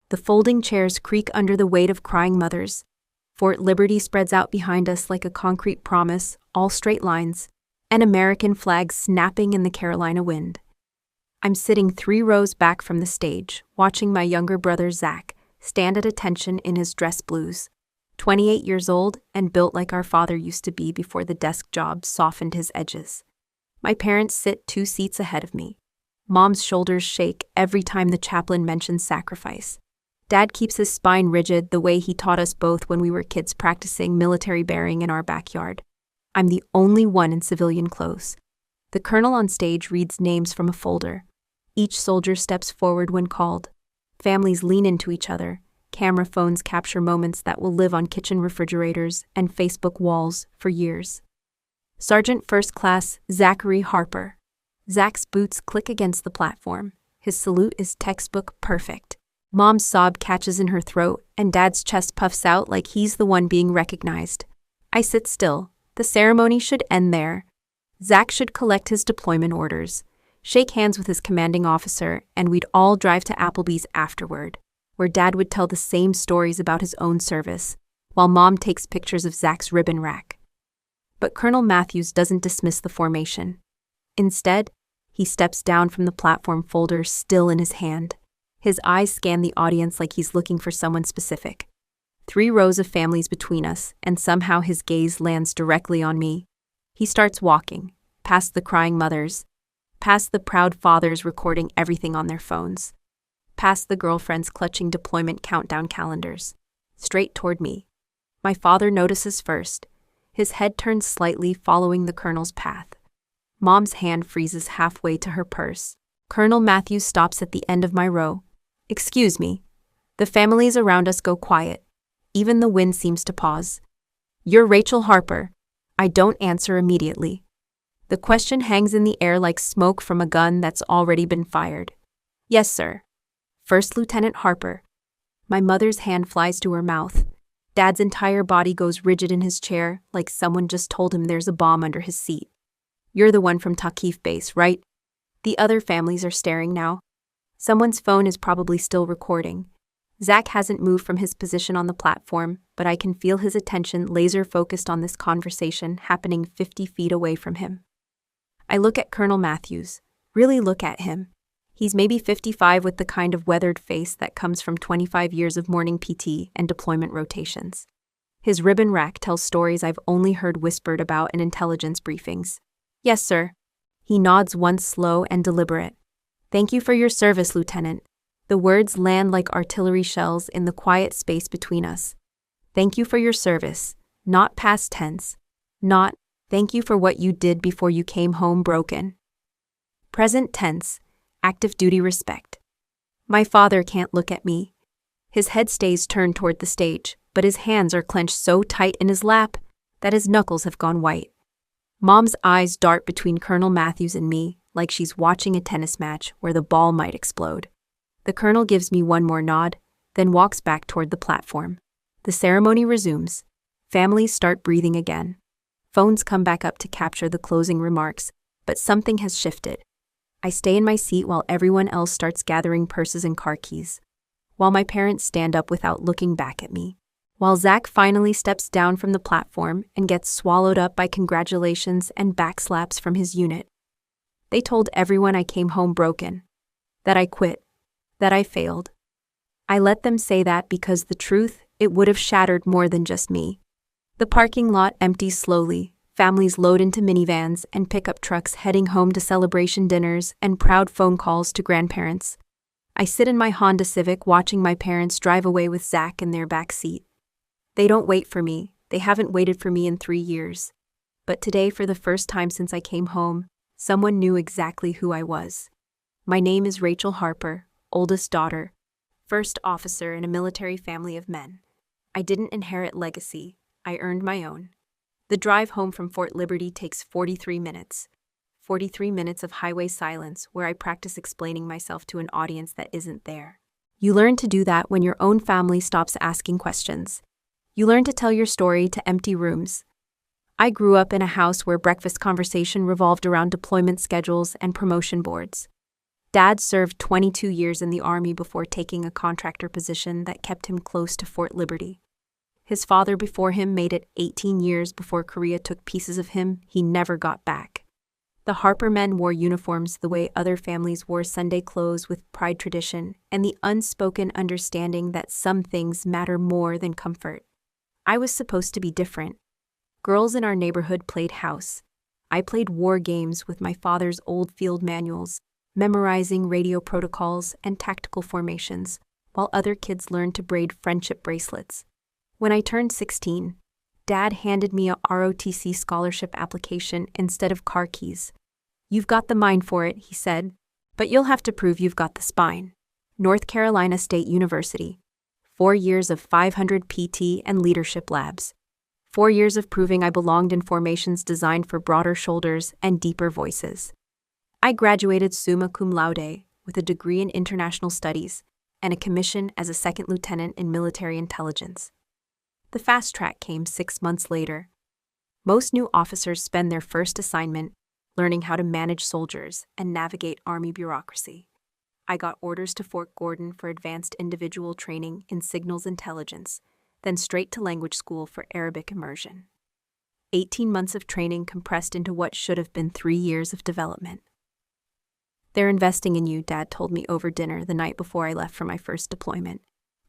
The folding chairs creak under the weight of crying mothers. Fort Liberty spreads out behind us like a concrete promise, all straight lines, an American flag snapping in the Carolina wind. I'm sitting 3 rows back from the stage, watching my younger brother Zach stand at attention in his dress blues. 28 years old and built like our father used to be before the desk job softened his edges. My parents sit 2 seats ahead of me. Mom's shoulders shake every time the chaplain mentions sacrifice. Dad keeps his spine rigid the way he taught us both when we were kids practicing military bearing in our backyard. I'm the only one in civilian clothes. The colonel on stage reads names from a folder. Each soldier steps forward when called. Families lean into each other. Camera phones capture moments that will live on kitchen refrigerators and Facebook walls for years. Sergeant First Class Zachary Harper. Zach's boots click against the platform. His salute is textbook perfect. Mom's sob catches in her throat, and Dad's chest puffs out like he's the one being recognized. I sit still. The ceremony should end there. Zach should collect his deployment orders, shake hands with his commanding officer, and we'd all drive to Applebee's afterward, where Dad would tell the same stories about his own service, while Mom takes pictures of Zach's ribbon rack. But Colonel Matthews doesn't dismiss the formation. Instead, he steps down from the platform folder still in his hand. His eyes scan the audience like he's looking for someone specific. 3 rows of families between us, and somehow his gaze lands directly on me. He starts walking, past the crying mothers, past the proud fathers recording everything on their phones, past the girlfriends clutching deployment countdown calendars, straight toward me. My father notices first. His head turns slightly, following the colonel's path. Mom's hand freezes halfway to her purse. Colonel Matthews stops at the end of my row. "Excuse me." The families around us go quiet. Even the wind seems to pause. "You're Rachel Harper." I don't answer immediately. The question hangs in the air like smoke from a gun that's already been fired. "Yes, sir." "First Lieutenant Harper." My mother's hand flies to her mouth. Dad's entire body goes rigid in his chair, like someone just told him there's a bomb under his seat. "You're the one from Takif Base, right?" The other families are staring now. Someone's phone is probably still recording. Zach hasn't moved from his position on the platform, but I can feel his attention laser-focused on this conversation happening 50 feet away from him. I look at Colonel Matthews. Really look at him. He's maybe 55 with the kind of weathered face that comes from 25 years of morning PT and deployment rotations. His ribbon rack tells stories I've only heard whispered about in intelligence briefings. "Yes, sir." He nods once, slow and deliberate. "Thank you for your service, Lieutenant." The words land like artillery shells in the quiet space between us. Thank you for your service, not past tense. Not, thank you for what you did before you came home broken. Present tense, active duty respect. My father can't look at me. His head stays turned toward the stage, but his hands are clenched so tight in his lap that his knuckles have gone white. Mom's eyes dart between Colonel Matthews and me, like she's watching a tennis match where the ball might explode. The colonel gives me one more nod, then walks back toward the platform. The ceremony resumes. Families start breathing again. Phones come back up to capture the closing remarks, but something has shifted. I stay in my seat while everyone else starts gathering purses and car keys. While my parents stand up without looking back at me. While Zach finally steps down from the platform and gets swallowed up by congratulations and backslaps from his unit. They told everyone I came home broken. That I quit. That I failed. I let them say that because the truth, it would have shattered more than just me. The parking lot empties slowly. Families load into minivans and pickup trucks heading home to celebration dinners and proud phone calls to grandparents. I sit in my Honda Civic watching my parents drive away with Zach in their back seat. They don't wait for me. They haven't waited for me in 3 years. But today, for the first time since I came home, someone knew exactly who I was. My name is Rachel Harper, oldest daughter, first officer in a military family of men. I didn't inherit legacy. I earned my own. The drive home from Fort Liberty takes 43 minutes. 43 minutes of highway silence where I practice explaining myself to an audience that isn't there. You learn to do that when your own family stops asking questions. You learn to tell your story to empty rooms. I grew up in a house where breakfast conversation revolved around deployment schedules and promotion boards. Dad served 22 years in the Army before taking a contractor position that kept him close to Fort Liberty. His father before him made it 18 years before Korea took pieces of him he never got back. The Harper men wore uniforms the way other families wore Sunday clothes, with pride, tradition, and the unspoken understanding that some things matter more than comfort. I was supposed to be different. Girls in our neighborhood played house. I played war games with my father's old field manuals, memorizing radio protocols and tactical formations, while other kids learned to braid friendship bracelets. When I turned 16, Dad handed me a ROTC scholarship application instead of car keys. "You've got the mind for it," he said, "but you'll have to prove you've got the spine." North Carolina State University. 4 years of 500 PT and leadership labs. 4 years of proving I belonged in formations designed for broader shoulders and deeper voices. I graduated summa cum laude with a degree in international studies and a commission as a second lieutenant in military intelligence. The fast track came 6 months later. Most new officers spend their first assignment learning how to manage soldiers and navigate Army bureaucracy. I got orders to Fort Gordon for advanced individual training in signals intelligence, then straight to language school for Arabic immersion. 18 months of training compressed into what should have been 3 years of development. "They're investing in you," Dad told me over dinner the night before I left for my first deployment.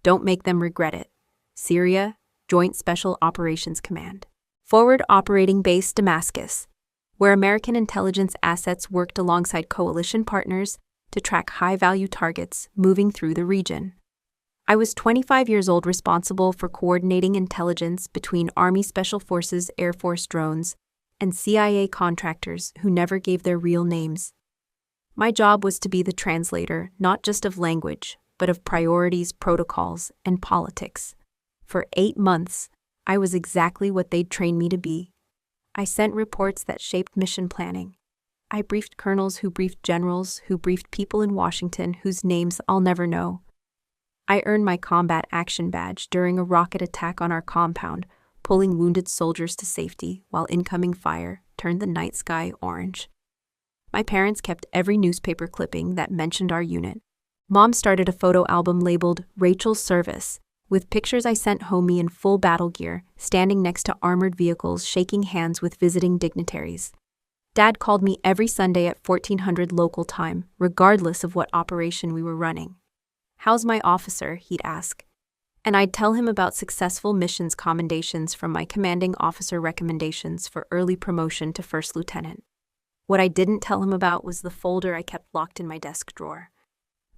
"Don't make them regret it." Syria, Joint Special Operations Command. Forward Operating Base Damascus, where American intelligence assets worked alongside coalition partners to track high-value targets moving through the region. I was 25 years old, responsible for coordinating intelligence between Army Special Forces Air Force drones and CIA contractors who never gave their real names. My job was to be the translator, not just of language, but of priorities, protocols, and politics. For 8 months, I was exactly what they'd trained me to be. I sent reports that shaped mission planning. I briefed colonels who briefed generals who briefed people in Washington whose names I'll never know. I earned my combat action badge during a rocket attack on our compound, pulling wounded soldiers to safety while incoming fire turned the night sky orange. My parents kept every newspaper clipping that mentioned our unit. Mom started a photo album labeled Rachel's Service, with pictures I sent home in full battle gear, standing next to armored vehicles, shaking hands with visiting dignitaries. Dad called me every Sunday at 1400 local time, regardless of what operation we were running. "How's my officer?" he'd ask. And I'd tell him about successful missions commendations from my commanding officer recommendations for early promotion to first lieutenant. What I didn't tell him about was the folder I kept locked in my desk drawer.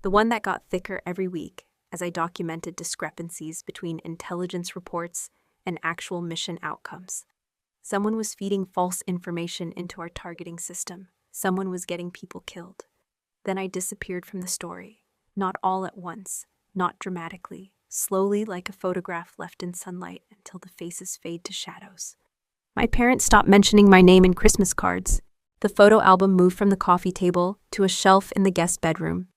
The one that got thicker every week as I documented discrepancies between intelligence reports and actual mission outcomes. Someone was feeding false information into our targeting system. Someone was getting people killed. Then I disappeared from the story. Not all at once, not dramatically, slowly like a photograph left in sunlight until the faces fade to shadows. My parents stopped mentioning my name in Christmas cards. The photo album moved from the coffee table to a shelf in the guest bedroom.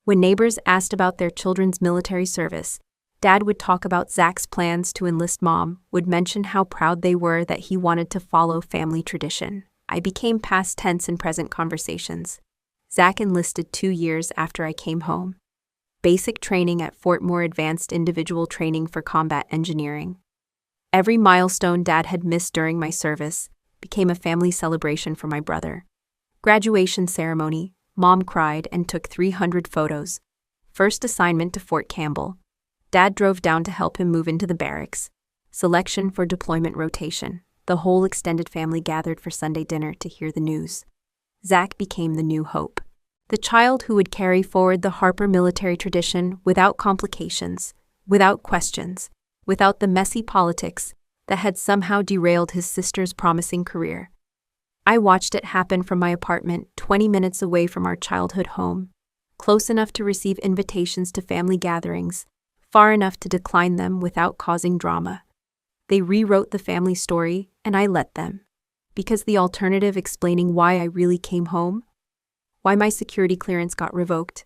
When neighbors asked about their children's military service, Dad would talk about Zach's plans to enlist. Mom would mention how proud they were that he wanted to follow family tradition. I became past tense in present conversations. Zach enlisted 2 years after I came home. Basic training at Fort Moore, advanced individual training for combat engineering. Every milestone Dad had missed during my service became a family celebration for my brother. Graduation ceremony, Mom cried and took 300 photos. First assignment to Fort Campbell. Dad drove down to help him move into the barracks. Selection for deployment rotation. The whole extended family gathered for Sunday dinner to hear the news. Zach became the new hope. The child who would carry forward the Harper military tradition without complications, without questions, without the messy politics that had somehow derailed his sister's promising career. I watched it happen from my apartment 20 minutes away from our childhood home, close enough to receive invitations to family gatherings, far enough to decline them without causing drama. They rewrote the family story, and I let them. Because the alternative explaining why I really came home, why my security clearance got revoked,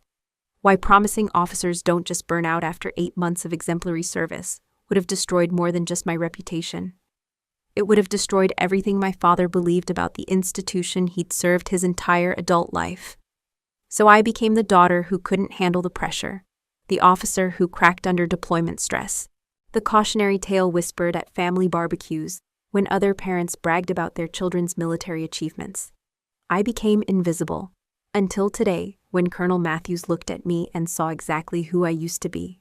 why promising officers don't just burn out after 8 months of exemplary service, would have destroyed more than just my reputation. It would have destroyed everything my father believed about the institution he'd served his entire adult life. So I became the daughter who couldn't handle the pressure, the officer who cracked under deployment stress, the cautionary tale whispered at family barbecues when other parents bragged about their children's military achievements. I became invisible, until today, when Colonel Matthews looked at me and saw exactly who I used to be.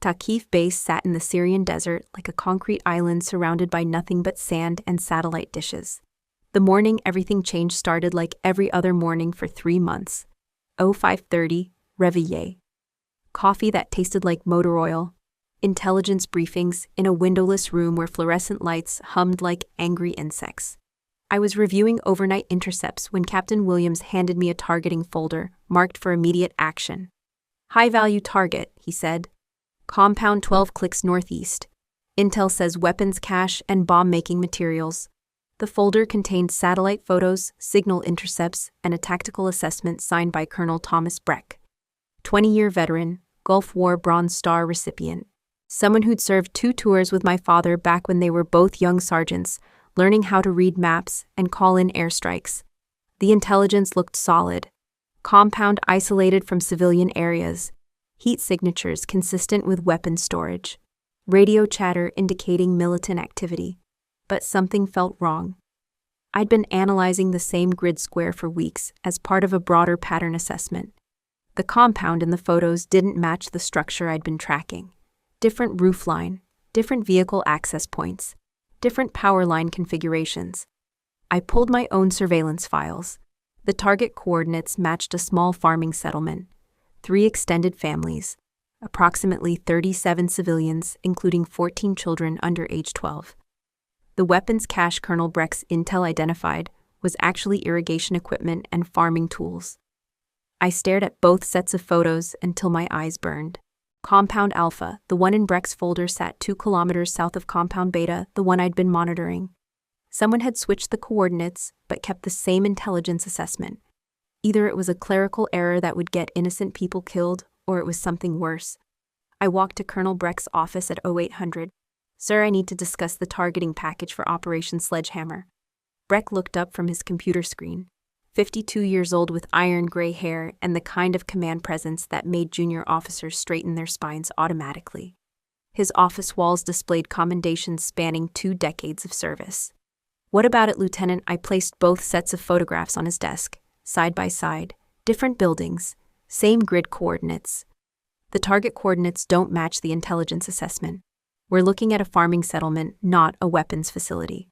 Taqif Base sat in the Syrian desert like a concrete island surrounded by nothing but sand and satellite dishes. The morning everything changed started like every other morning for 3 months. 05:30, réveillé. Coffee that tasted like motor oil. Intelligence briefings in a windowless room where fluorescent lights hummed like angry insects. I was reviewing overnight intercepts when Captain Williams handed me a targeting folder marked for immediate action. High-value target, he said. Compound 12 clicks northeast. Intel says weapons cache and bomb-making materials. The folder contained satellite photos, signal intercepts, and a tactical assessment signed by Colonel Thomas Breck. 20-year veteran, Gulf War Bronze Star recipient. Someone who'd served 2 tours with my father back when they were both young sergeants, learning how to read maps and call in airstrikes. The intelligence looked solid. Compound isolated from civilian areas. Heat signatures consistent with weapon storage. Radio chatter indicating militant activity. But something felt wrong. I'd been analyzing the same grid square for weeks as part of a broader pattern assessment. The compound in the photos didn't match the structure I'd been tracking. Different roofline, different vehicle access points, different power line configurations. I pulled my own surveillance files. The target coordinates matched a small farming settlement, 3 extended families, approximately 37 civilians, including 14 children under age 12. The weapons cache Colonel Breck's intel identified was actually irrigation equipment and farming tools. I stared at both sets of photos until my eyes burned. Compound Alpha, the one in Breck's folder, sat 2 kilometers south of Compound Beta, the one I'd been monitoring. Someone had switched the coordinates, but kept the same intelligence assessment. Either it was a clerical error that would get innocent people killed, or it was something worse. I walked to Colonel Breck's office at 0800. Sir, I need to discuss the targeting package for Operation Sledgehammer. Breck looked up from his computer screen. 52 years old with iron gray hair and the kind of command presence that made junior officers straighten their spines automatically. His office walls displayed commendations spanning 2 decades of service. What about it, Lieutenant? I placed both sets of photographs on his desk, side by side, different buildings, same grid coordinates. The target coordinates don't match the intelligence assessment. We're looking at a farming settlement, not a weapons facility.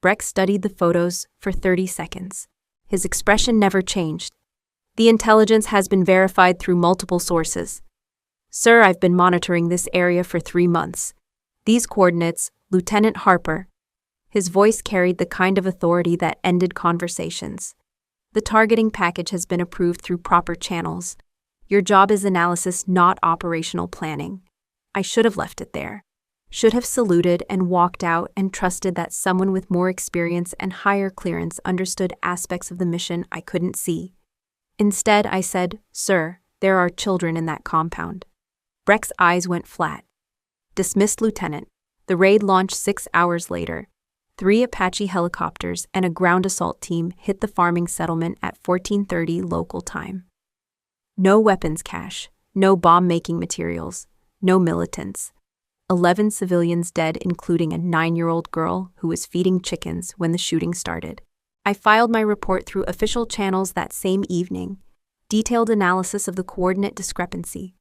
Breck studied the photos for 30 seconds. His expression never changed. The intelligence has been verified through multiple sources. Sir, I've been monitoring this area for 3 months. These coordinates, Lieutenant Harper. His voice carried the kind of authority that ended conversations. The targeting package has been approved through proper channels. Your job is analysis, not operational planning. I should have left it there. Should have saluted and walked out and trusted that someone with more experience and higher clearance understood aspects of the mission I couldn't see. Instead, I said, Sir, there are children in that compound. Breck's eyes went flat. Dismissed, Lieutenant. The raid launched 6 hours later. 3 Apache helicopters and a ground assault team hit the farming settlement at 14:30 local time. No weapons cache, no bomb-making materials, no militants. 11 civilians dead, including a 9-year-old girl who was feeding chickens when the shooting started. I filed my report through official channels that same evening. Detailed analysis of the coordinate discrepancy,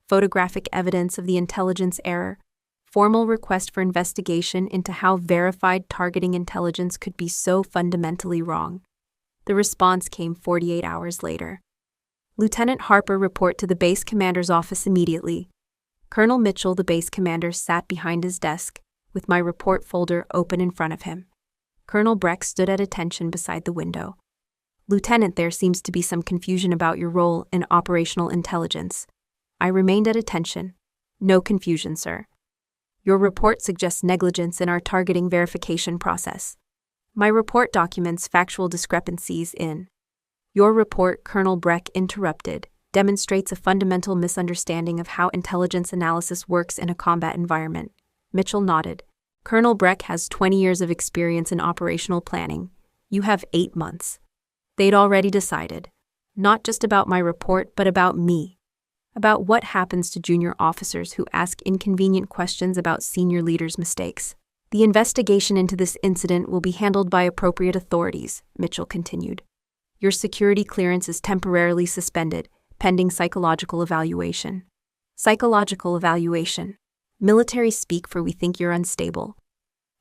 photographic evidence of the intelligence error, formal request for investigation into how verified targeting intelligence could be so fundamentally wrong. The response came 48 hours later. Lieutenant Harper, report to the base commander's office immediately. Colonel Mitchell, the base commander, sat behind his desk, with my report folder open in front of him. Colonel Breck stood at attention beside the window. Lieutenant, there seems to be some confusion about your role in operational intelligence. I remained at attention. No confusion, sir. Your report suggests negligence in our targeting verification process. My report documents factual discrepancies in. Your report, Colonel Breck interrupted, demonstrates a fundamental misunderstanding of how intelligence analysis works in a combat environment. Mitchell nodded. Colonel Breck has 20 years of experience in operational planning. You have 8 months. They'd already decided. Not just about my report, but about me. About what happens to junior officers who ask inconvenient questions about senior leaders' mistakes. The investigation into this incident will be handled by appropriate authorities, Mitchell continued. Your security clearance is temporarily suspended, pending psychological evaluation. Psychological evaluation. Military speak for we think you're unstable.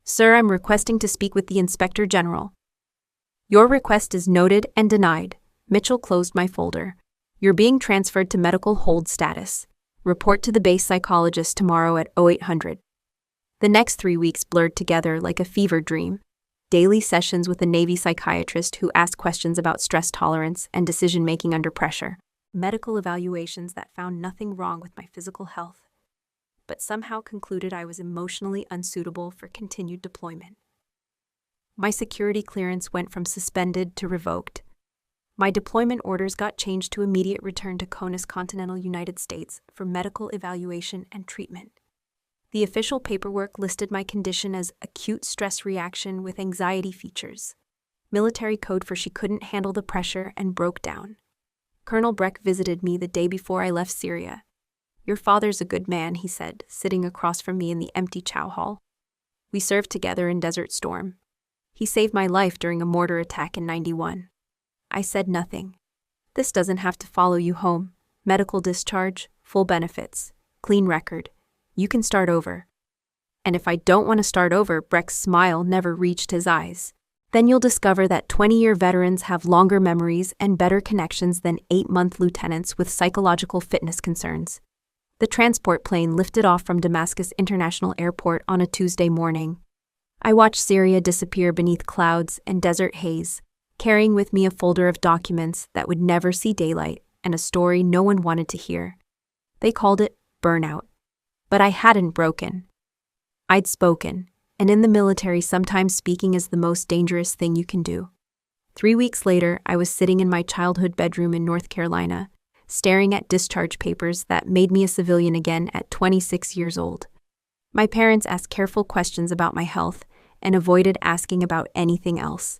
Sir, I'm requesting to speak with the Inspector General. Your request is noted and denied. Mitchell closed my folder. You're being transferred to medical hold status. Report to the base psychologist tomorrow at 0800. The next 3 weeks blurred together like a fever dream. Daily sessions with a Navy psychiatrist who asked questions about stress tolerance and decision-making under pressure. Medical evaluations that found nothing wrong with my physical health, but somehow concluded I was emotionally unsuitable for continued deployment. My security clearance went from suspended to revoked. My deployment orders got changed to immediate return to CONUS continental United States for medical evaluation and treatment. The official paperwork listed my condition as acute stress reaction with anxiety features. Military code for she couldn't handle the pressure and broke down. Colonel Breck visited me the day before I left Syria. Your father's a good man, he said, sitting across from me in the empty chow hall. We served together in Desert Storm. He saved my life during a mortar attack in '91. I said nothing. This doesn't have to follow you home. Medical discharge, full benefits, clean record. You can start over. And if I don't want to start over, Breck's smile never reached his eyes. Then you'll discover that 20-year veterans have longer memories and better connections than 8-month lieutenants with psychological fitness concerns. The transport plane lifted off from Damascus International Airport on a Tuesday morning. I watched Syria disappear beneath clouds and desert haze, carrying with me a folder of documents that would never see daylight and a story no one wanted to hear. They called it burnout. But I hadn't broken. I'd spoken, and in the military sometimes speaking is the most dangerous thing you can do. 3 weeks later, I was sitting in my childhood bedroom in North Carolina, staring at discharge papers that made me a civilian again at 26 years old. My parents asked careful questions about my health and avoided asking about anything else.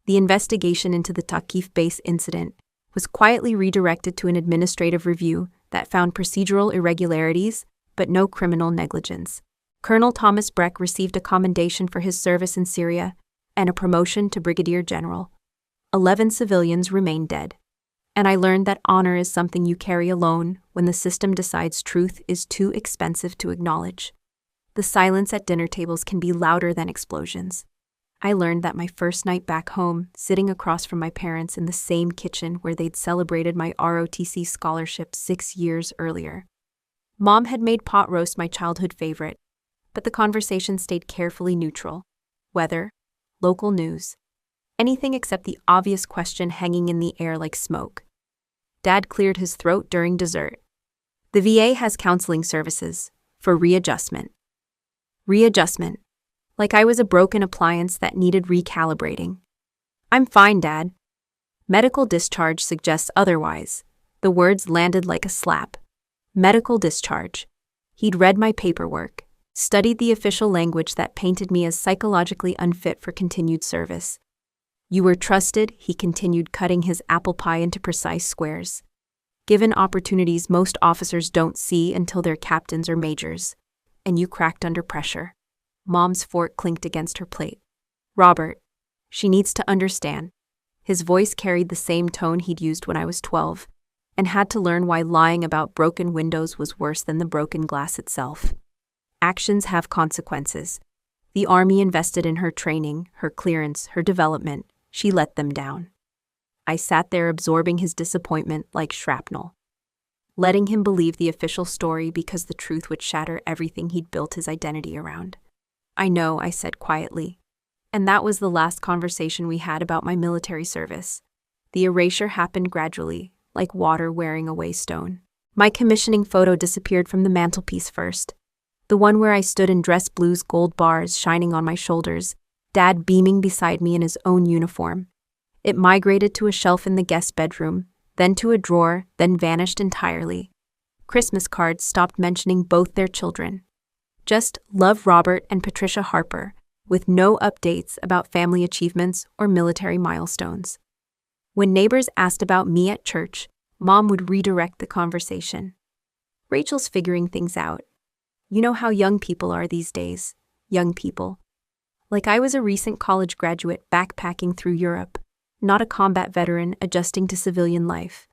The investigation into the Taqif base incident was quietly redirected to an administrative review that found procedural irregularities but no criminal negligence. Colonel Thomas Breck received a commendation for his service in Syria and a promotion to brigadier general. 11 civilians remained dead. And I learned that honor is something you carry alone when the system decides truth is too expensive to acknowledge. The silence at dinner tables can be louder than explosions. I learned that my first night back home, sitting across from my parents in the same kitchen where they'd celebrated my ROTC scholarship 6 years earlier. Mom had made pot roast my childhood favorite, but the conversation stayed carefully neutral. Weather, local news, anything except the obvious question hanging in the air like smoke. Dad cleared his throat during dessert. The VA has counseling services for readjustment. Readjustment. Like I was a broken appliance that needed recalibrating. I'm fine, Dad. Medical discharge suggests otherwise. The words landed like a slap. Medical discharge. He'd read my paperwork, studied the official language that painted me as psychologically unfit for continued service. You were trusted, he continued, cutting his apple pie into precise squares. Given opportunities most officers don't see until they're captains or majors. And you cracked under pressure. Mom's fork clinked against her plate. Robert. She needs to understand. His voice carried the same tone he'd used when I was 12. And had to learn why lying about broken windows was worse than the broken glass itself. Actions have consequences. The Army invested in her training, her clearance, her development. She let them down. I sat there absorbing his disappointment like shrapnel. Letting him believe the official story because the truth would shatter everything he'd built his identity around. I know, I said quietly. And that was the last conversation we had about my military service. The erasure happened gradually, like water wearing away stone. My commissioning photo disappeared from the mantelpiece first. The one where I stood in dress blues, gold bars shining on my shoulders, Dad beaming beside me in his own uniform. It migrated to a shelf in the guest bedroom, then to a drawer, then vanished entirely. Christmas cards stopped mentioning both their children. Just love Robert and Patricia Harper, with no updates about family achievements or military milestones. When neighbors asked about me at church, Mom would redirect the conversation. Rachel's figuring things out. You know how young people are these days. Young people. Like I was a recent college graduate backpacking through Europe, not a combat veteran adjusting to civilian life.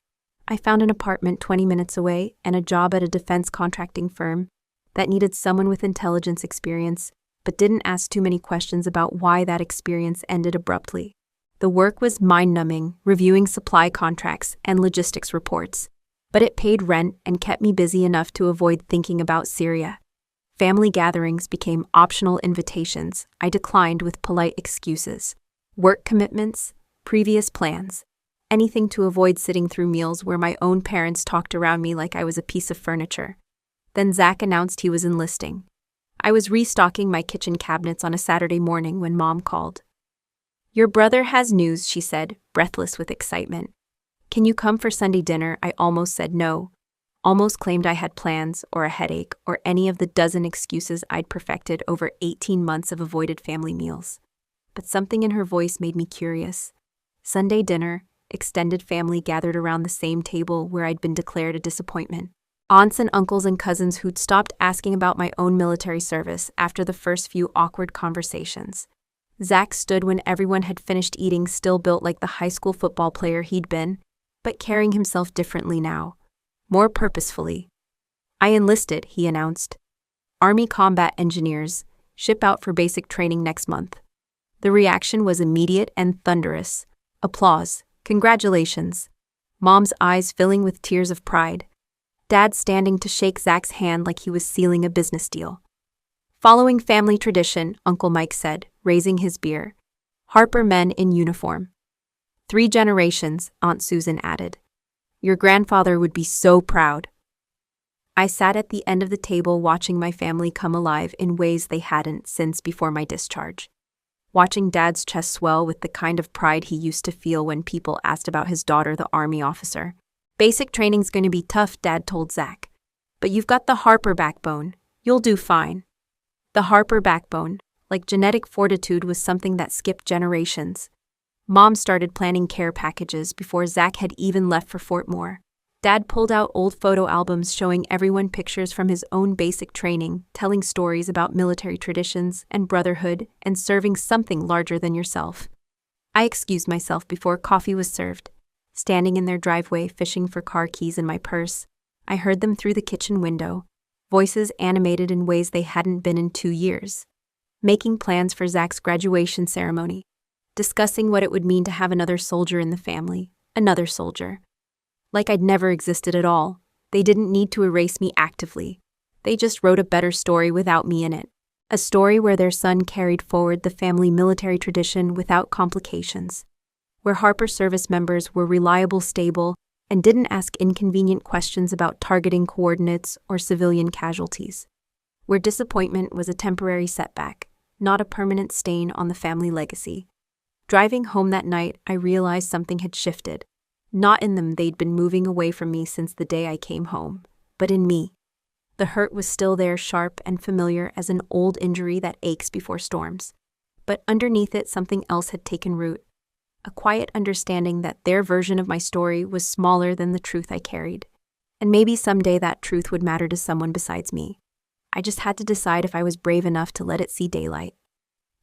I found an apartment 20 minutes away and a job at a defense contracting firm that needed someone with intelligence experience, but didn't ask too many questions about why that experience ended abruptly. The work was mind-numbing, reviewing supply contracts and logistics reports, but it paid rent and kept me busy enough to avoid thinking about Syria. Family gatherings became optional invitations I declined with polite excuses. Work commitments, previous plans, anything to avoid sitting through meals where my own parents talked around me like I was a piece of furniture. Then Zach announced he was enlisting. I was restocking my kitchen cabinets on a Saturday morning when Mom called. "Your brother has news," she said, breathless with excitement. "Can you come for Sunday dinner?" I almost said no. Almost claimed I had plans, or a headache, or any of the dozen excuses I'd perfected over 18 months of avoided family meals. But something in her voice made me curious. Sunday dinner, extended family gathered around the same table where I'd been declared a disappointment. Aunts and uncles and cousins who'd stopped asking about my own military service after the first few awkward conversations. Zach stood when everyone had finished eating, still built like the high school football player he'd been, but carrying himself differently now. More purposefully. "I enlisted," he announced. "Army combat engineers, ship out for basic training next month." The reaction was immediate and thunderous. Applause. Congratulations. Mom's eyes filling with tears of pride. Dad standing to shake Zach's hand like he was sealing a business deal. "Following family tradition," Uncle Mike said, raising his beer. "Harper men in uniform." "3 generations," Aunt Susan added. "Your grandfather would be so proud." I sat at the end of the table watching my family come alive in ways they hadn't since before my discharge. Watching Dad's chest swell with the kind of pride he used to feel when people asked about his daughter, the Army officer. "Basic training's going to be tough," Dad told Zach. "But you've got the Harper backbone. You'll do fine." The Harper backbone, like genetic fortitude, was something that skipped generations. Mom started planning care packages before Zach had even left for Fort Moore. Dad pulled out old photo albums showing everyone pictures from his own basic training, telling stories about military traditions and brotherhood and serving something larger than yourself. I excused myself before coffee was served. Standing in their driveway, fishing for car keys in my purse, I heard them through the kitchen window, voices animated in ways they hadn't been in 2 years. Making plans for Zach's graduation ceremony. Discussing what it would mean to have another soldier in the family. Another soldier. Like I'd never existed at all. They didn't need to erase me actively. They just wrote a better story without me in it. A story where their son carried forward the family military tradition without complications. Where Harper service members were reliable, stable, and didn't ask inconvenient questions about targeting coordinates or civilian casualties. Where disappointment was a temporary setback, not a permanent stain on the family legacy. Driving home that night, I realized something had shifted. Not in them, they'd been moving away from me since the day I came home, but in me. The hurt was still there, sharp and familiar as an old injury that aches before storms. But underneath it, something else had taken root. A quiet understanding that their version of my story was smaller than the truth I carried. And maybe someday that truth would matter to someone besides me. I just had to decide if I was brave enough to let it see daylight.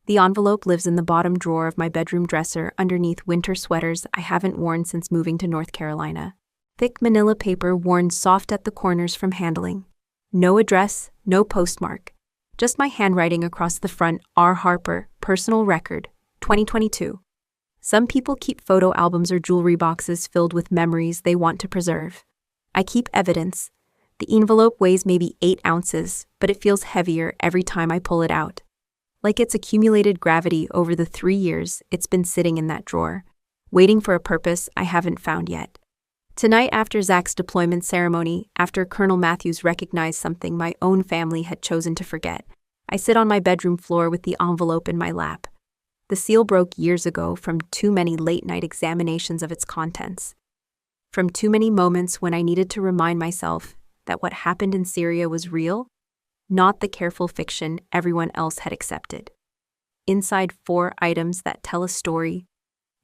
The envelope lives in the bottom drawer of my bedroom dresser underneath winter sweaters I haven't worn since moving to North Carolina. Thick manila paper worn soft at the corners from handling. No address, no postmark. Just my handwriting across the front, R. Harper, personal record, 2022. Some people keep photo albums or jewelry boxes filled with memories they want to preserve. I keep evidence. The envelope weighs maybe 8 ounces, but it feels heavier every time I pull it out. Like it's accumulated gravity over the 3 years it's been sitting in that drawer, waiting for a purpose I haven't found yet. Tonight, after Zach's deployment ceremony, after Colonel Matthews recognized something my own family had chosen to forget, I sit on my bedroom floor with the envelope in my lap. The seal broke years ago from too many late-night examinations of its contents. From too many moments when I needed to remind myself that what happened in Syria was real, not the careful fiction everyone else had accepted. Inside 4 items that tell a story,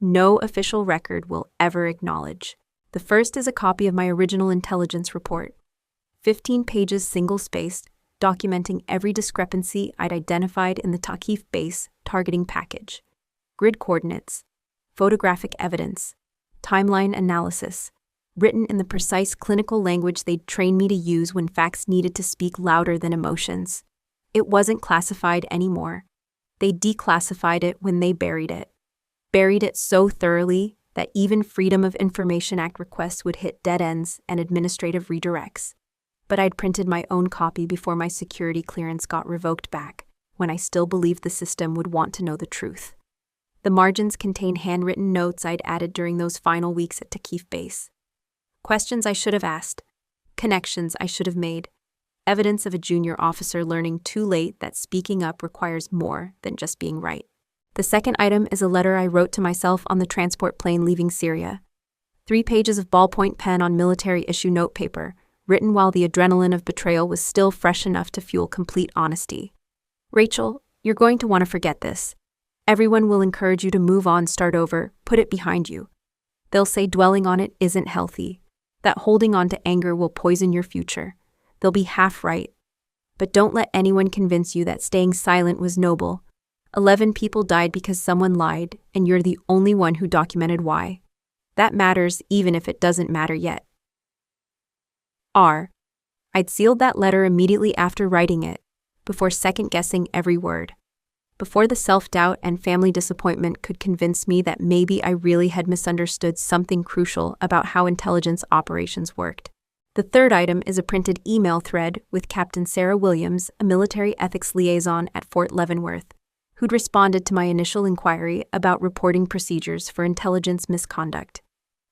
no official record will ever acknowledge. The first is a copy of my original intelligence report, 15 pages single-spaced, documenting every discrepancy I'd identified in the Takif base targeting package. Grid coordinates, photographic evidence, timeline analysis, written in the precise clinical language they'd trained me to use when facts needed to speak louder than emotions. It wasn't classified anymore. They declassified it when they buried it. Buried it so thoroughly that even Freedom of Information Act requests would hit dead ends and administrative redirects. But I'd printed my own copy before my security clearance got revoked back, when I still believed the system would want to know the truth. The margins contain handwritten notes I'd added during those final weeks at Takif Base. Questions I should have asked, connections I should have made, evidence of a junior officer learning too late that speaking up requires more than just being right. The second item is a letter I wrote to myself on the transport plane leaving Syria. 3 pages of ballpoint pen on military-issue notepaper, written while the adrenaline of betrayal was still fresh enough to fuel complete honesty. Rachel, you're going to want to forget this. Everyone will encourage you to move on, start over, put it behind you. They'll say dwelling on it isn't healthy, that holding on to anger will poison your future. They'll be half right. But don't let anyone convince you that staying silent was noble. 11 people died because someone lied, and you're the only one who documented why. That matters even if it doesn't matter yet. I'd sealed that letter immediately after writing it, before second-guessing every word. Before the self-doubt and family disappointment could convince me that maybe I really had misunderstood something crucial about how intelligence operations worked. The third item is a printed email thread with Captain Sarah Williams, a military ethics liaison at Fort Leavenworth, who'd responded to my initial inquiry about reporting procedures for intelligence misconduct.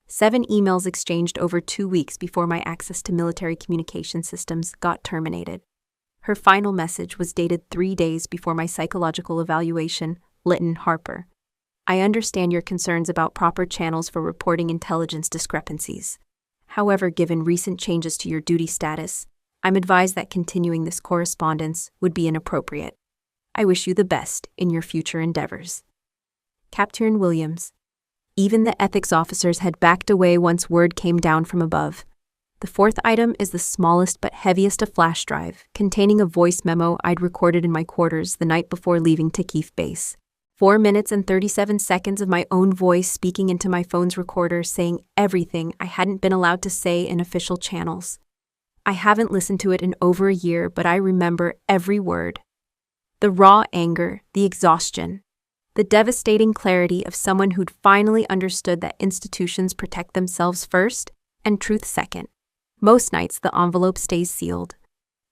7 emails exchanged over 2 weeks before my access to military communication systems got terminated. Her final message was dated 3 days before my psychological evaluation, Lytton Harper. I understand your concerns about proper channels for reporting intelligence discrepancies. However, given recent changes to your duty status, I'm advised that continuing this correspondence would be inappropriate. I wish you the best in your future endeavors. Captain Williams. Even the ethics officers had backed away once word came down from above. The fourth item is the smallest but heaviest of flash drive, containing a voice memo I'd recorded in my quarters the night before leaving Takif Base. 4 minutes and 37 seconds of my own voice speaking into my phone's recorder, saying everything I hadn't been allowed to say in official channels. I haven't listened to it in over a year, but I remember every word. The raw anger, the exhaustion, the devastating clarity of someone who'd finally understood that institutions protect themselves first and truth second. Most nights the envelope stays sealed.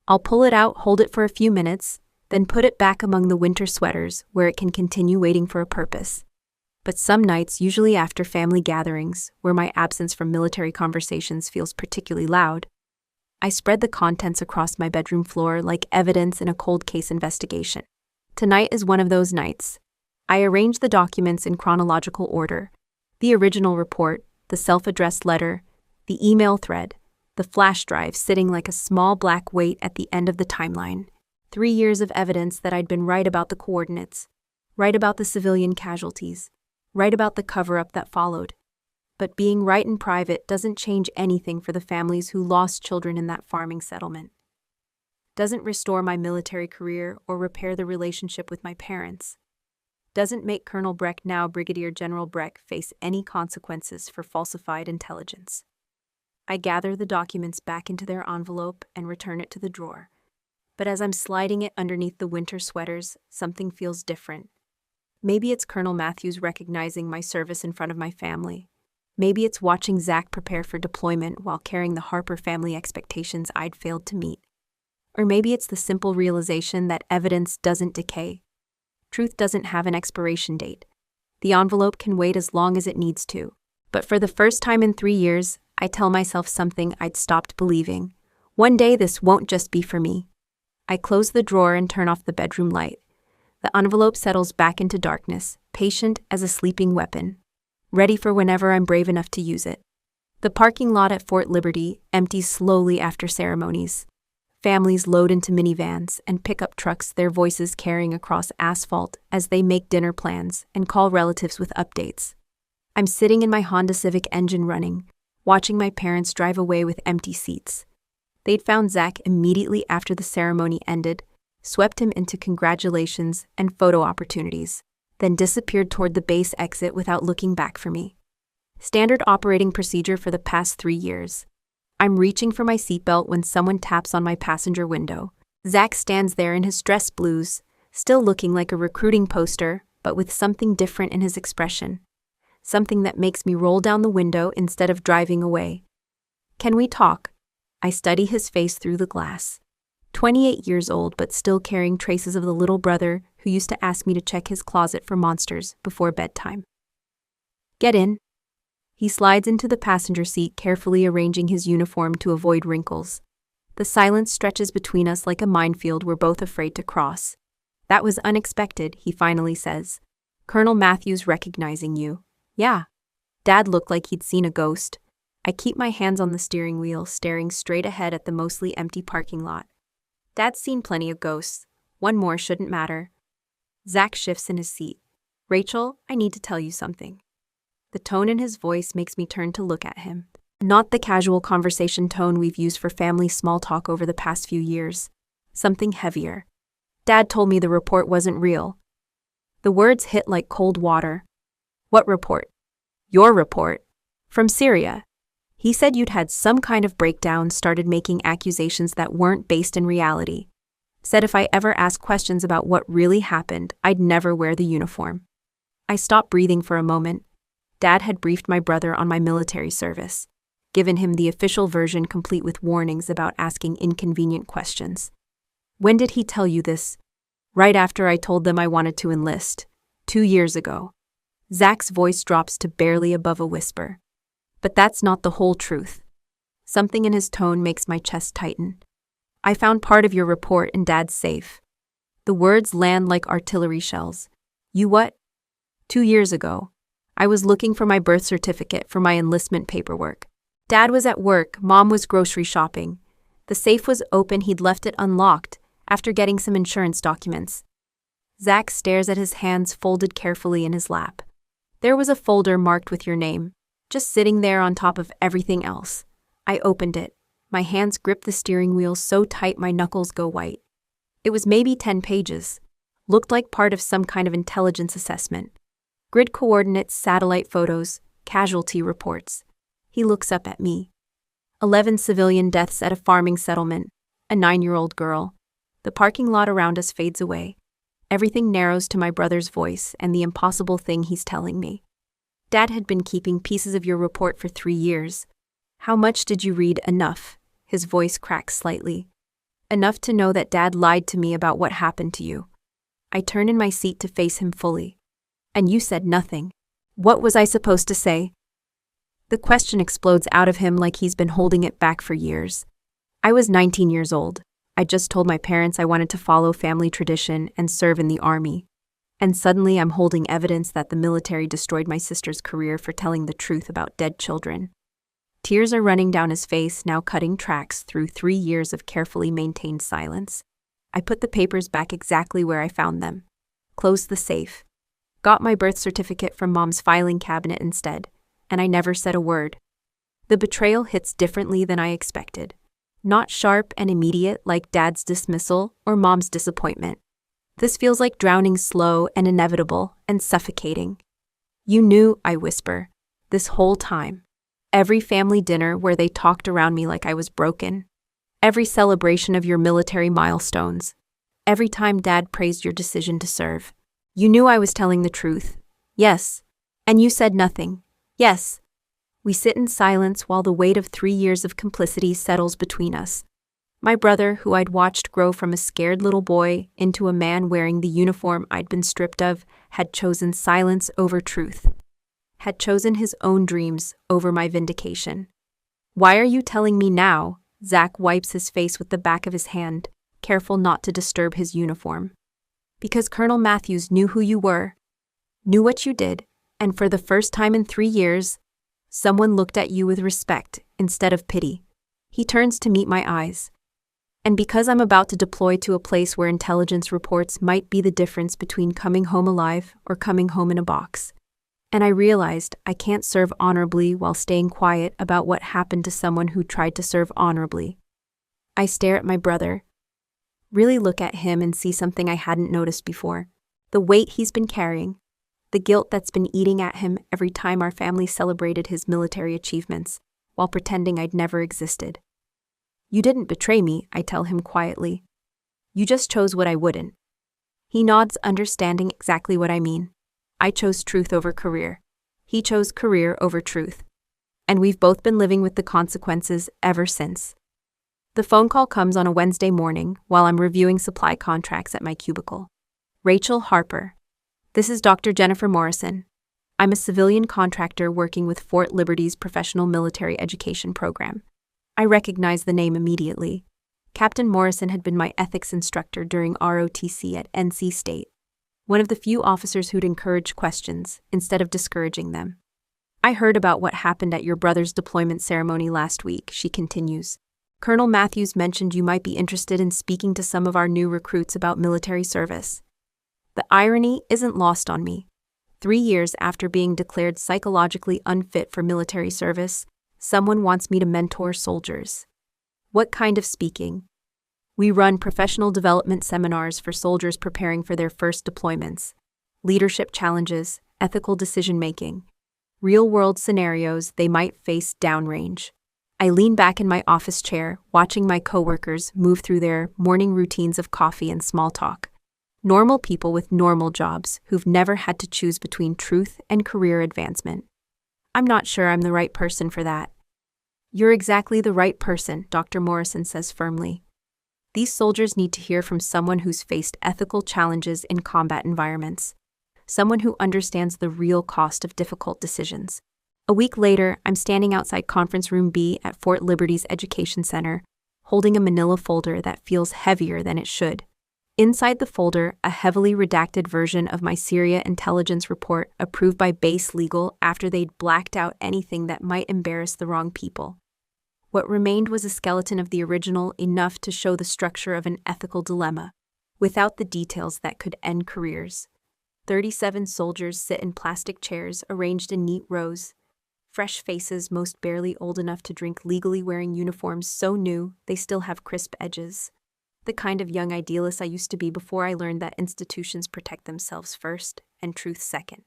I'll pull it out, hold it for a few minutes, then put it back among the winter sweaters where it can continue waiting for a purpose. But some nights, usually after family gatherings, where my absence from military conversations feels particularly loud, I spread the contents across my bedroom floor like evidence in a cold case investigation. Tonight is one of those nights. I arrange the documents in chronological order: the original report, the self-addressed letter, the email thread, the flash drive sitting like a small black weight at the end of the timeline. 3 years of evidence that I'd been right about the coordinates, right about the civilian casualties, right about the cover-up that followed. But being right in private doesn't change anything for the families who lost children in that farming settlement. Doesn't restore my military career or repair the relationship with my parents. Doesn't make Colonel Breck, now Brigadier General Breck, face any consequences for falsified intelligence. I gather the documents back into their envelope and return it to the drawer. But as I'm sliding it underneath the winter sweaters, something feels different. Maybe it's Colonel Matthews recognizing my service in front of my family. Maybe it's watching Zach prepare for deployment while carrying the Harper family expectations I'd failed to meet. Or maybe it's the simple realization that evidence doesn't decay. Truth doesn't have an expiration date. The envelope can wait as long as it needs to. But for the first time in 3 years, I tell myself something I'd stopped believing. One day this won't just be for me. I close the drawer and turn off the bedroom light. The envelope settles back into darkness, patient as a sleeping weapon, ready for whenever I'm brave enough to use it. The parking lot at Fort Liberty empties slowly after ceremonies. Families load into minivans and pickup trucks, their voices carrying across asphalt as they make dinner plans and call relatives with updates. I'm sitting in my Honda Civic engine running, watching my parents drive away with empty seats. They'd found Zach immediately after the ceremony ended, swept him into congratulations and photo opportunities, then disappeared toward the base exit without looking back for me. Standard operating procedure for the past 3 years. I'm reaching for my seatbelt when someone taps on my passenger window. Zach stands there in his dress blues, still looking like a recruiting poster, but with something different in his expression. Something that makes me roll down the window instead of driving away. "Can we talk?" I study his face through the glass. 28 years old, but still carrying traces of the little brother who used to ask me to check his closet for monsters before bedtime. "Get in." He slides into the passenger seat, carefully arranging his uniform to avoid wrinkles. The silence stretches between us like a minefield we're both afraid to cross. "That was unexpected," he finally says. "Colonel Matthews recognizing you." "Yeah." Dad looked like he'd seen a ghost. I keep my hands on the steering wheel, staring straight ahead at the mostly empty parking lot. "Dad's seen plenty of ghosts. One more shouldn't matter." Zach shifts in his seat. "Rachel, I need to tell you something." The tone in his voice makes me turn to look at him. Not the casual conversation tone we've used for family small talk over the past few years. Something heavier. "Dad told me the report wasn't real." The words hit like cold water. "What report?" "Your report. From Syria. He said you'd had some kind of breakdown, started making accusations that weren't based in reality. Said if I ever asked questions about what really happened, I'd never wear the uniform." I stopped breathing for a moment. Dad had briefed my brother on my military service, given him the official version complete with warnings about asking inconvenient questions. "When did he tell you this?" "Right after I told them I wanted to enlist. 2 years ago." Zach's voice drops to barely above a whisper. "But that's not the whole truth." Something in his tone makes my chest tighten. "I found part of your report in Dad's safe." The words land like artillery shells. "You what?" 2 years ago. I was looking for my birth certificate for my enlistment paperwork. Dad was at work, Mom was grocery shopping. The safe was open, he'd left it unlocked after getting some insurance documents. Zach stares at his hands folded carefully in his lap. "There was a folder marked with your name, just sitting there on top of everything else." I opened it. My hands grip the steering wheel so tight my knuckles go white. It was maybe 10 pages. Looked like part of some kind of intelligence assessment. Grid coordinates, satellite photos, casualty reports. He looks up at me. 11 civilian deaths at a farming settlement. A 9-year-old girl. The parking lot around us fades away. Everything narrows to my brother's voice and the impossible thing he's telling me. "Dad had been keeping pieces of your report for 3 years. How much did you read?" "Enough." His voice cracks slightly. "Enough to know that Dad lied to me about what happened to you." I turn in my seat to face him fully. "And you said nothing." "What was I supposed to say?" The question explodes out of him like he's been holding it back for years. I was 19 years old. I just told my parents I wanted to follow family tradition and serve in the army. And suddenly I'm holding evidence that the military destroyed my sister's career for telling the truth about dead children. Tears are running down his face, now cutting tracks through 3 years of carefully maintained silence. I put the papers back exactly where I found them. Closed the safe. Got my birth certificate from Mom's filing cabinet instead, and I never said a word. The betrayal hits differently than I expected. Not sharp and immediate like Dad's dismissal or Mom's disappointment. This feels like drowning, slow and inevitable and suffocating. "You knew," I whisper, "this whole time." Every family dinner where they talked around me like I was broken. Every celebration of your military milestones. Every time Dad praised your decision to serve. "You knew I was telling the truth." "Yes." "And you said nothing." "Yes." We sit in silence while the weight of 3 years of complicity settles between us. My brother, who I'd watched grow from a scared little boy into a man wearing the uniform I'd been stripped of, had chosen silence over truth. Had chosen his own dreams over my vindication. "Why are you telling me now?" Zach wipes his face with the back of his hand, careful not to disturb his uniform. "Because Colonel Matthews knew who you were, knew what you did, and for the first time in 3 years, someone looked at you with respect instead of pity." He turns to meet my eyes. "And because I'm about to deploy to a place where intelligence reports might be the difference between coming home alive or coming home in a box." And I realized I can't serve honorably while staying quiet about what happened to someone who tried to serve honorably. I stare at my brother, really look at him and see something I hadn't noticed before. The weight he's been carrying, the guilt that's been eating at him every time our family celebrated his military achievements, while pretending I'd never existed. You didn't betray me, I tell him quietly. You just chose what I wouldn't. He nods, understanding exactly what I mean. I chose truth over career. He chose career over truth. And we've both been living with the consequences ever since. The phone call comes on a Wednesday morning while I'm reviewing supply contracts at my cubicle. Rachel Harper. This is Dr. Jennifer Morrison. I'm a civilian contractor working with Fort Liberty's professional military education program. I recognize the name immediately. Captain Morrison had been my ethics instructor during ROTC at NC State, one of the few officers who'd encourage questions instead of discouraging them. I heard about what happened at your brother's deployment ceremony last week, she continues. Colonel Matthews mentioned you might be interested in speaking to some of our new recruits about military service. The irony isn't lost on me. 3 years after being declared psychologically unfit for military service, someone wants me to mentor soldiers. What kind of speaking? We run professional development seminars for soldiers preparing for their first deployments, leadership challenges, ethical decision-making, real-world scenarios they might face downrange. I lean back in my office chair, watching my coworkers move through their morning routines of coffee and small talk. Normal people with normal jobs who've never had to choose between truth and career advancement. I'm not sure I'm the right person for that. You're exactly the right person, Dr. Morrison says firmly. These soldiers need to hear from someone who's faced ethical challenges in combat environments, someone who understands the real cost of difficult decisions. A week later, I'm standing outside Conference Room B at Fort Liberty's Education Center, holding a manila folder that feels heavier than it should. Inside the folder, a heavily redacted version of my Syria intelligence report approved by base legal after they'd blacked out anything that might embarrass the wrong people. What remained was a skeleton of the original, enough to show the structure of an ethical dilemma, without the details that could end careers. 37 soldiers sit in plastic chairs arranged in neat rows. Fresh faces, most barely old enough to drink legally, wearing uniforms so new they still have crisp edges. The kind of young idealist I used to be before I learned that institutions protect themselves first and truth second.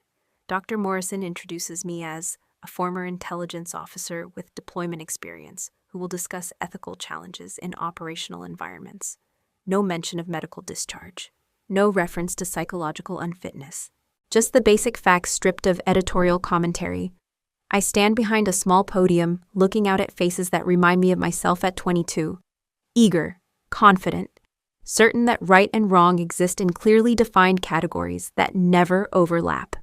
Dr. Morrison introduces me as a former intelligence officer with deployment experience who will discuss ethical challenges in operational environments. No mention of medical discharge. No reference to psychological unfitness. Just the basic facts stripped of editorial commentary. I stand behind a small podium, looking out at faces that remind me of myself at 22. Eager, confident, certain that right and wrong exist in clearly defined categories that never overlap.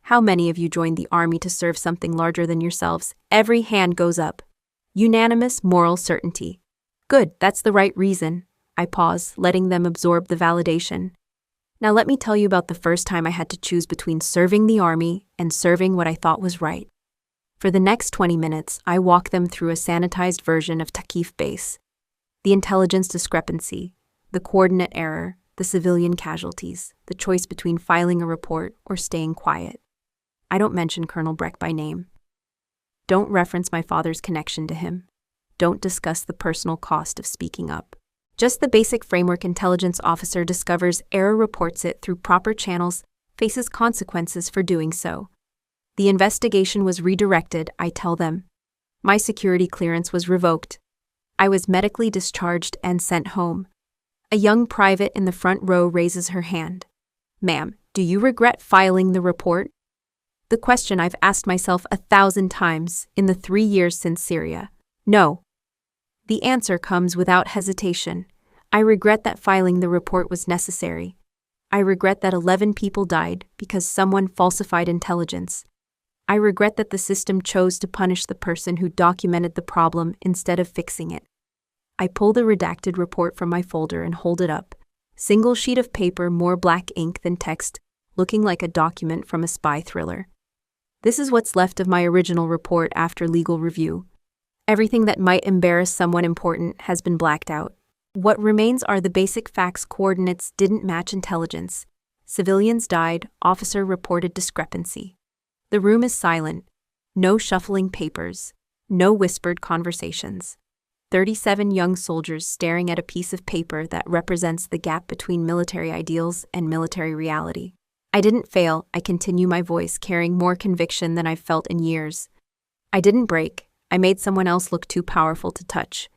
How many of you joined the army to serve something larger than yourselves? Every hand goes up. Unanimous moral certainty. Good, that's the right reason. I pause, letting them absorb the validation. Now let me tell you about the first time I had to choose between serving the army and serving what I thought was right. For the next 20 minutes, I walk them through a sanitized version of Takif Base. The intelligence discrepancy, the coordinate error, the civilian casualties, the choice between filing a report or staying quiet. I don't mention Colonel Breck by name. Don't reference my father's connection to him. Don't discuss the personal cost of speaking up. Just the basic framework: intelligence officer discovers error, reports it through proper channels, faces consequences for doing so. The investigation was redirected, I tell them. My security clearance was revoked. I was medically discharged and sent home. A young private in the front row raises her hand. Ma'am, do you regret filing the report? The question I've asked myself 1,000 times in the 3 years since Syria. No. The answer comes without hesitation. I regret that filing the report was necessary. I regret that 11 people died because someone falsified intelligence. I regret that the system chose to punish the person who documented the problem instead of fixing it. I pull the redacted report from my folder and hold it up. Single sheet of paper, more black ink than text, looking like a document from a spy thriller. This is what's left of my original report after legal review. Everything that might embarrass someone important has been blacked out. What remains are the basic facts: coordinates didn't match intelligence. Civilians died, officer reported discrepancy. The room is silent. No shuffling papers. No whispered conversations. 37 young soldiers staring at a piece of paper that represents the gap between military ideals and military reality. I didn't fail, I continue, my voice carrying more conviction than I've felt in years. I didn't break. I made someone else look too powerful to touch.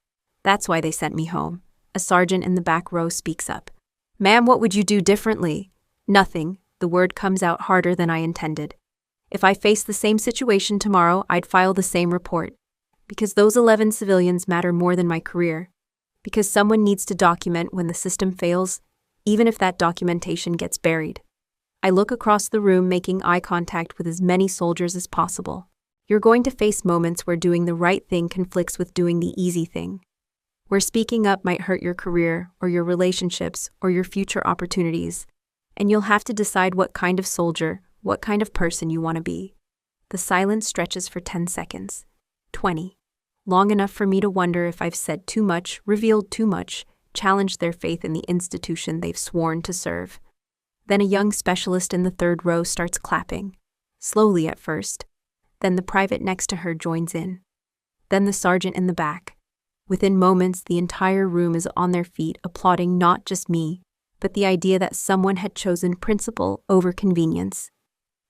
That's why they sent me home. A sergeant in the back row speaks up. Ma'am, what would you do differently? Nothing. The word comes out harder than I intended. If I faced the same situation tomorrow, I'd file the same report. Because those 11 civilians matter more than my career. Because someone needs to document when the system fails, even if that documentation gets buried. I look across the room, making eye contact with as many soldiers as possible. You're going to face moments where doing the right thing conflicts with doing the easy thing. Where speaking up might hurt your career, or your relationships, or your future opportunities. And you'll have to decide what kind of soldier, what kind of person you want to be. The silence stretches for 10 seconds. 20. Long enough for me to wonder if I've said too much, revealed too much, challenged their faith in the institution they've sworn to serve. Then a young specialist in the third row starts clapping. Slowly at first. Then the private next to her joins in. Then the sergeant in the back. Within moments, the entire room is on their feet, applauding not just me, but the idea that someone had chosen principle over convenience.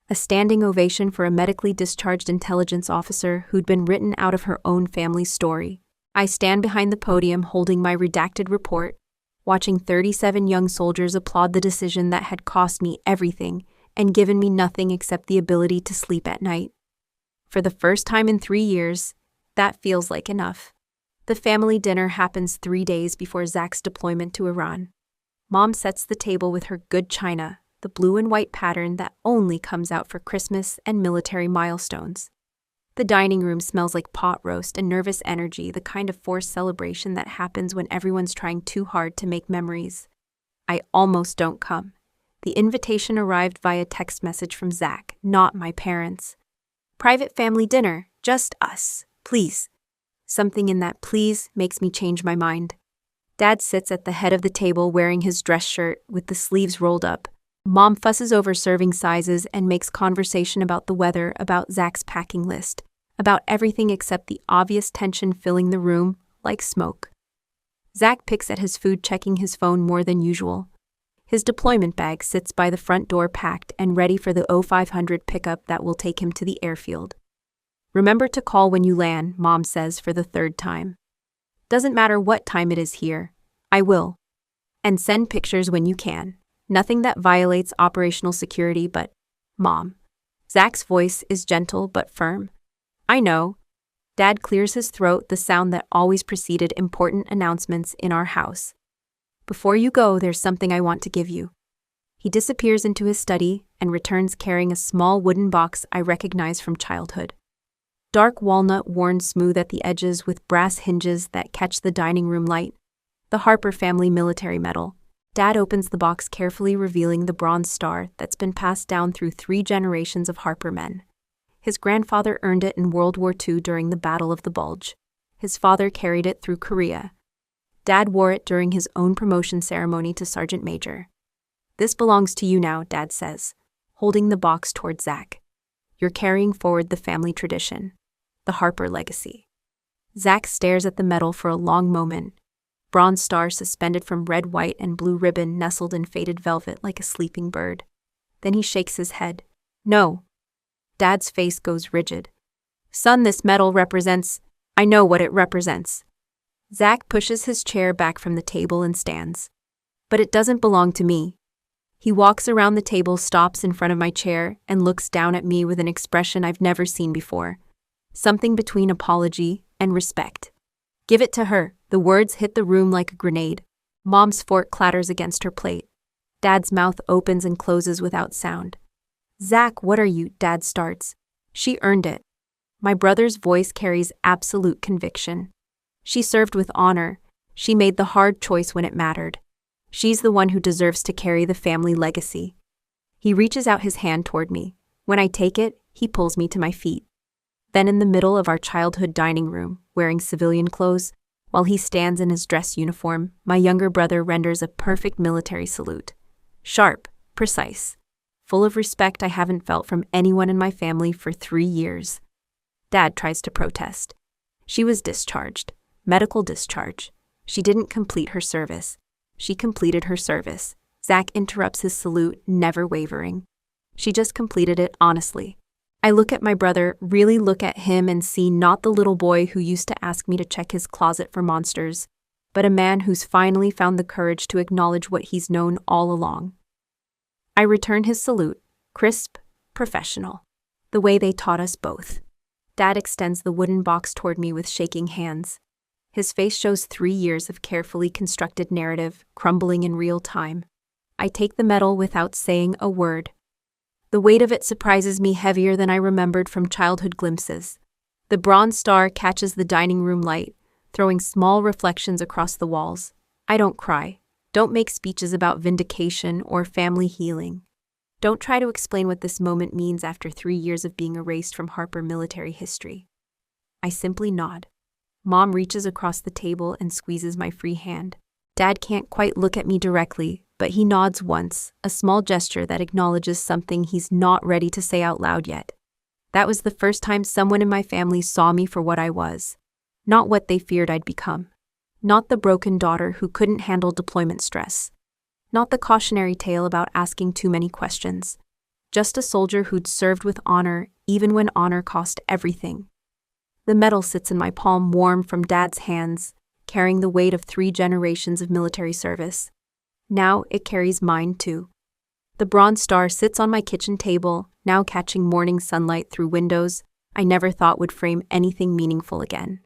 A standing ovation for a medically discharged intelligence officer who'd been written out of her own family's story. I stand behind the podium holding my redacted report, watching 37 young soldiers applaud the decision that had cost me everything and given me nothing except the ability to sleep at night. For the first time in 3 years, that feels like enough. The family dinner happens 3 days before Zach's deployment to Iran. Mom sets the table with her good china, the blue and white pattern that only comes out for Christmas and military milestones. The dining room smells like pot roast and nervous energy, the kind of forced celebration that happens when everyone's trying too hard to make memories. I almost don't come. The invitation arrived via text message from Zach, not my parents. Private family dinner, just us, please. Something in that please makes me change my mind. Dad sits at the head of the table wearing his dress shirt with the sleeves rolled up. Mom fusses over serving sizes and makes conversation about the weather, about Zach's packing list, about everything except the obvious tension filling the room like smoke. Zach picks at his food, checking his phone more than usual. His deployment bag sits by the front door packed and ready for the 0500 pickup that will take him to the airfield. Remember to call when you land, Mom says for the third time. Doesn't matter what time it is here. I will. And send pictures when you can. Nothing that violates operational security, but, Mom. Zach's voice is gentle but firm. I know. Dad clears his throat, the sound that always preceded important announcements in our house. Before you go, there's something I want to give you. He disappears into his study and returns carrying a small wooden box I recognize from childhood. Dark walnut worn smooth at the edges with brass hinges that catch the dining room light. The Harper family military medal. Dad opens the box carefully, revealing the bronze star that's been passed down through 3 generations of Harper men. His grandfather earned it in World War II during the Battle of the Bulge. His father carried it through Korea. Dad wore it during his own promotion ceremony to Sergeant Major. This belongs to you now, Dad says, holding the box toward Zach. You're carrying forward the family tradition, the Harper legacy. Zach stares at the medal for a long moment. Bronze star suspended from red, white, and blue ribbon nestled in faded velvet like a sleeping bird. Then he shakes his head. No. Dad's face goes rigid. Son, this medal represents... I know what it represents. Zach pushes his chair back from the table and stands. But it doesn't belong to me. He walks around the table, stops in front of my chair, and looks down at me with an expression I've never seen before. Something between apology and respect. Give it to her. The words hit the room like a grenade. Mom's fork clatters against her plate. Dad's mouth opens and closes without sound. Zach, what are you? Dad starts. She earned it. My brother's voice carries absolute conviction. She served with honor. She made the hard choice when it mattered. She's the one who deserves to carry the family legacy. He reaches out his hand toward me. When I take it, he pulls me to my feet. Then in the middle of our childhood dining room, wearing civilian clothes, while he stands in his dress uniform, my younger brother renders a perfect military salute. Sharp, precise. full of respect I haven't felt from anyone in my family for 3 years. Dad tries to protest. She was discharged. Medical discharge. She didn't complete her service. She completed her service. Zach interrupts his salute, never wavering. She just completed it honestly. I look at my brother, really look at him, and see not the little boy who used to ask me to check his closet for monsters, but a man who's finally found the courage to acknowledge what he's known all along. I return his salute, crisp, professional, the way they taught us both. Dad extends the wooden box toward me with shaking hands. His face shows 3 years of carefully constructed narrative, crumbling in real time. I take the medal without saying a word. The weight of it surprises me heavier than I remembered from childhood glimpses. The bronze star catches the dining room light, throwing small reflections across the walls. I don't cry. Don't make speeches about vindication or family healing. Don't try to explain what this moment means after 3 years of being erased from Harper military history. I simply nod. Mom reaches across the table and squeezes my free hand. Dad can't quite look at me directly, but he nods once, a small gesture that acknowledges something he's not ready to say out loud yet. That was the first time someone in my family saw me for what I was, not what they feared I'd become. Not the broken daughter who couldn't handle deployment stress. Not the cautionary tale about asking too many questions. Just a soldier who'd served with honor, even when honor cost everything. The medal sits in my palm warm from Dad's hands, carrying the weight of 3 generations of military service. Now it carries mine too. The bronze star sits on my kitchen table, now catching morning sunlight through windows I never thought would frame anything meaningful again.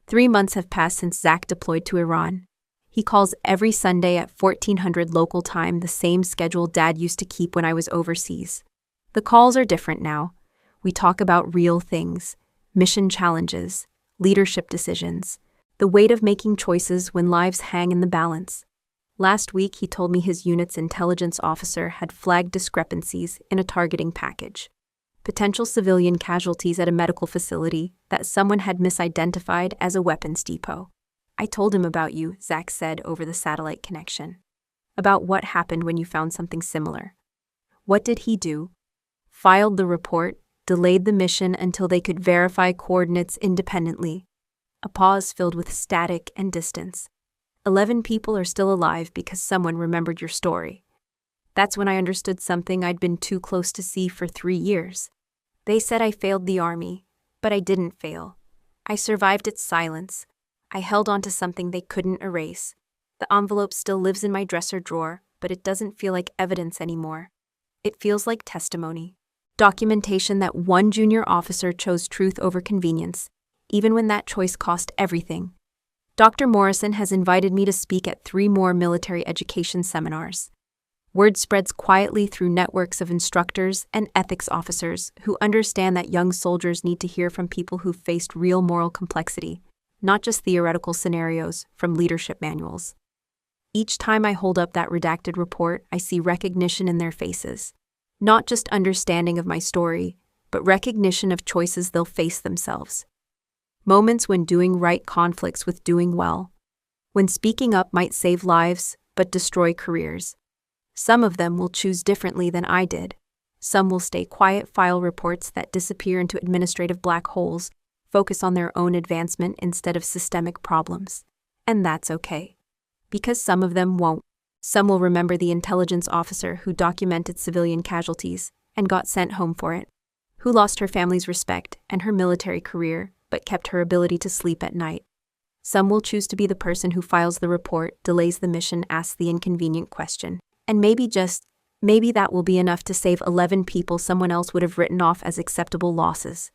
3 months have passed since Zach deployed to Iran. He calls every Sunday at 1400 local time, the same schedule Dad used to keep when I was overseas. The calls are different now. We talk about real things, mission challenges, leadership decisions, the weight of making choices when lives hang in the balance. Last week, he told me his unit's intelligence officer had flagged discrepancies in a targeting package. Potential civilian casualties at a medical facility that someone had misidentified as a weapons depot. I told him about you, Zach said over the satellite connection. About what happened when you found something similar. What did he do? Filed the report, delayed the mission until they could verify coordinates independently. A pause filled with static and distance. 11 people are still alive because someone remembered your story. That's when I understood something I'd been too close to see for 3 years. They said I failed the army, but I didn't fail. I survived its silence. I held on to something they couldn't erase. The envelope still lives in my dresser drawer, but it doesn't feel like evidence anymore. It feels like testimony. Documentation that one junior officer chose truth over convenience, even when that choice cost everything. Dr. Morrison has invited me to speak at 3 more military education seminars. Word spreads quietly through networks of instructors and ethics officers who understand that young soldiers need to hear from people who've faced real moral complexity, not just theoretical scenarios from leadership manuals. Each time I hold up that redacted report, I see recognition in their faces. Not just understanding of my story, but recognition of choices they'll face themselves. Moments when doing right conflicts with doing well. When speaking up might save lives, but destroy careers. Some of them will choose differently than I did. Some will stay quiet, file reports that disappear into administrative black holes, focus on their own advancement instead of systemic problems. And that's okay. Because some of them won't. Some will remember the intelligence officer who documented civilian casualties and got sent home for it, who lost her family's respect and her military career, but kept her ability to sleep at night. Some will choose to be the person who files the report, delays the mission, asks the inconvenient question, and maybe that will be enough to save 11 people someone else would have written off as acceptable losses.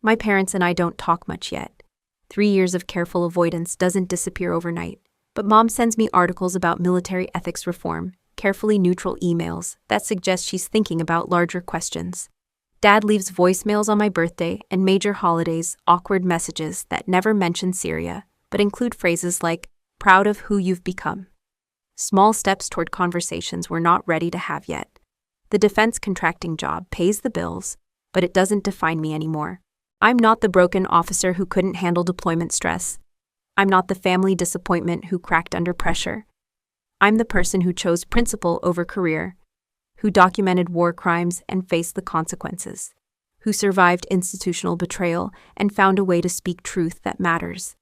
My parents and I don't talk much yet. 3 years of careful avoidance doesn't disappear overnight, but Mom sends me articles about military ethics reform, carefully neutral emails that suggest she's thinking about larger questions. Dad leaves voicemails on my birthday and major holidays, awkward messages that never mention Syria, but include phrases like, proud of who you've become. Small steps toward conversations we're not ready to have yet. The defense contracting job pays the bills, but it doesn't define me anymore. I'm not the broken officer who couldn't handle deployment stress. I'm not the family disappointment who cracked under pressure. I'm the person who chose principle over career, who documented war crimes and faced the consequences, who survived institutional betrayal and found a way to speak truth that matters.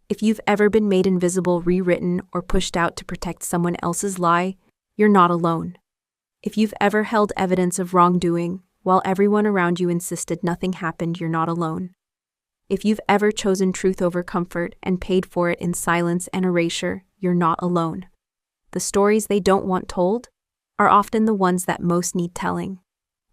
If you've ever been made invisible, rewritten, or pushed out to protect someone else's lie, you're not alone. If you've ever held evidence of wrongdoing while everyone around you insisted nothing happened, you're not alone. If you've ever chosen truth over comfort and paid for it in silence and erasure, you're not alone. The stories they don't want told are often the ones that most need telling.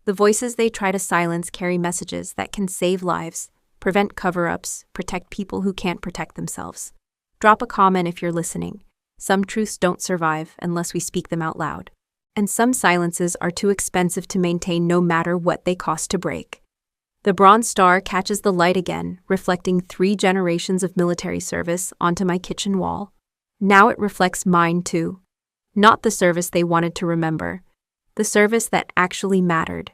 The voices they try to silence carry messages that can save lives, prevent cover-ups, protect people who can't protect themselves. Drop a comment if you're listening. Some truths don't survive unless we speak them out loud. And some silences are too expensive to maintain no matter what they cost to break. The Bronze Star catches the light again, reflecting 3 generations of military service onto my kitchen wall. Now it reflects mine too. Not the service they wanted to remember, the service that actually mattered.